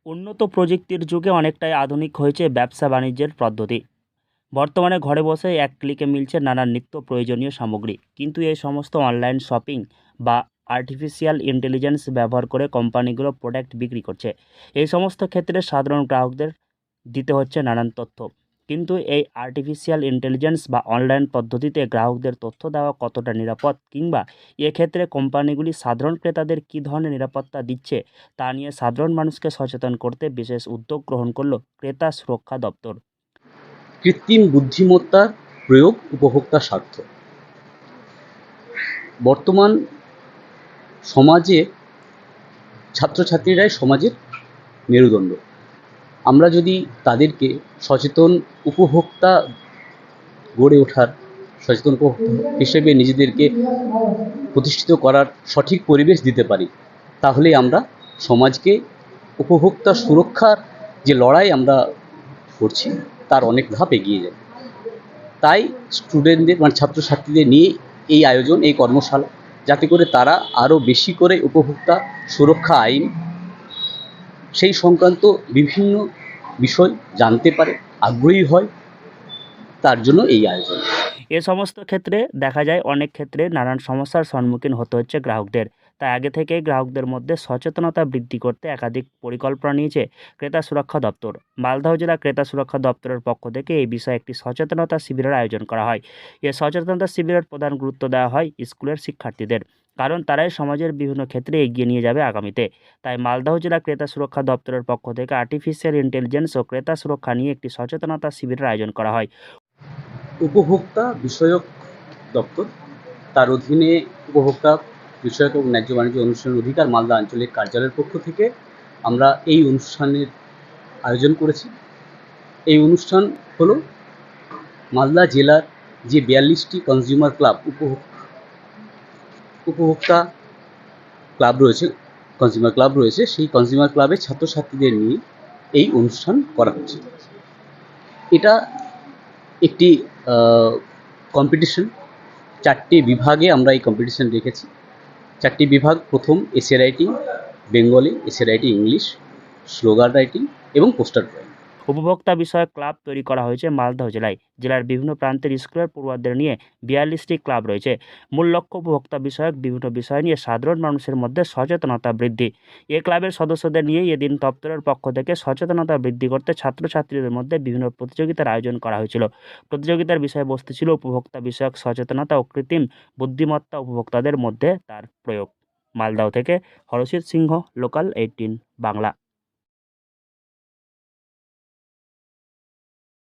উন্নত প্রযুক্তির যুগে অনেকটাই আধুনিক হয়েছে ব্যবসা বাণিজ্যের পদ্ধতি। বর্তমানে ঘরে বসে এক ক্লিকে মিলছে নানান নিত্য প্রয়োজনীয় সামগ্রী, কিন্তু এই সমস্ত অনলাইন শপিং বা আর্টিফিশিয়াল ইন্টেলিজেন্স ব্যবহার করে কোম্পানিগুলো প্রোডাক্ট বিক্রি করছে। এই সমস্ত ক্ষেত্রে সাধারণ গ্রাহকদের দিতে হচ্ছে নানান তথ্য, কিন্তু এই আর্টিফিশিয়াল ইন্টেলিজেন্স বা অনলাইন পদ্ধতিতে গ্রাহকদের তথ্য দেওয়া কতটা নিরাপদ, কিংবা এক্ষেত্রে কোম্পানিগুলি সাধারণ ক্রেতাদের কী ধরনের নিরাপত্তা দিচ্ছে, তা নিয়ে সাধারণ মানুষকে সচেতন করতে বিশেষ উদ্যোগ গ্রহণ করল ক্রেতা সুরক্ষা দপ্তর। কৃত্রিম বুদ্ধিমত্তার প্রয়োগ উপভোক্তা স্বার্থ। বর্তমান সমাজে ছাত্রছাত্রীরাই সমাজের মেরুদণ্ড। আমরা যদি তাদেরকে সচেতন উপভোক্তা গড়ে ওঠার সচেতন উপভোক্তা হিসেবে নিজেদেরকে প্রতিষ্ঠিত করার সঠিক পরিবেশ দিতে পারি, তাহলে আমরা সমাজকে উপভোক্তা সুরক্ষার যে লড়াই আমরা করছি তার অনেক ধাপ এগিয়ে যায়। তাই স্টুডেন্টদের ছাত্রছাত্রীদের নিয়ে এই আয়োজন, এই কর্মশালা, যাতে করে তারা আরও বেশি করে উপভোক্তা সুরক্ষা আইন সেই সংক্রান্ত বিভিন্ন বিষয় জানতে পারে, আগ্রহী হয়, তার জন্য এই আয়োজন। এ সমস্ত ক্ষেত্রে দেখা যায় অনেক ক্ষেত্রে নানান সমস্যার সম্মুখীন হতে হচ্ছে গ্রাহকদের। তাই আগে থেকেই গ্রাহকদের মধ্যে সচেতনতা বৃদ্ধি করতে একাধিক পরিকল্পনা নিয়েছে ক্রেতা সুরক্ষা দপ্তর। মালদহ জেলা ক্রেতা সুরক্ষা দপ্তরের পক্ষ থেকে এই বিষয়ে একটি সচেতনতা শিবিরের আয়োজন করা হয়। এ সচেতনতা শিবিরের প্রধান গুরুত্ব দেওয়া হয় স্কুলের শিক্ষার্থীদের, কারণ তারাই সমাজের বিভিন্ন ক্ষেত্রে এগিয়ে নিয়ে যাবে আগামীতে। তাই মালদহ জেলা ক্রেতা সুরক্ষা দপ্তরের পক্ষ থেকে আর্টিফিশিয়াল ইন্টেলিজেন্স ও ক্রেতা সুরক্ষা নিয়ে একটি সচেতনতা শিবিরের আয়োজন করা হয়। উপভোক্তা বিষয়ক দপ্তর, তার অধীনে উপভোক্তা বিষয়ক এবং ন্যায্য বাণিজ্য অনুষ্ঠানের অধিকার মালদা আঞ্চলিক কার্যালয়ের পক্ষ থেকে আমরা এই অনুষ্ঠানের আয়োজন করেছি। এই অনুষ্ঠান হলো মালদা জেলার যে 42টি কনজিউমার ক্লাব, উপভোক্তা ক্লাব রয়েছে, কনজিউমার ক্লাব রয়েছে, সেই কনজিউমার ক্লাবের ছাত্রছাত্রীদের নিয়ে এই অনুষ্ঠান করা হচ্ছে। এটা একটি কম্পিটিশন। 4টে বিভাগে আমরা এই কম্পিটিশন রেখেছি। 4টি বিভাগ: প্রথম essay writing, Bengali, essay writing English, slogan writing এবং পোস্টার ড্রয়িং। উপভোক্তা বিষয়ক ক্লাব তৈরি করা হয়েছে মালদহ জেলায়। জেলার বিভিন্ন প্রান্তের স্কুলের পড়ুয়াদের নিয়ে 42টি ক্লাব রয়েছে। মূল লক্ষ্য উপভোক্তা বিষয়ক বিভিন্ন বিষয় নিয়ে সাধারণ মানুষের মধ্যে সচেতনতা বৃদ্ধি। এ ক্লাবের সদস্যদের নিয়ে এদিন দপ্তরের পক্ষ থেকে সচেতনতা বৃদ্ধি করতে ছাত্রছাত্রীদের মধ্যে বিভিন্ন প্রতিযোগিতার আয়োজন করা হয়েছিল। প্রতিযোগিতার বিষয়বস্তু ছিল উপভোক্তা বিষয়ক সচেতনতা ও কৃত্রিম বুদ্ধিমত্তা উপভোক্তাদের মধ্যে তার প্রয়োগ। মালদহ থেকে হরষিত সিংহ, লোকাল 18 বাংলা।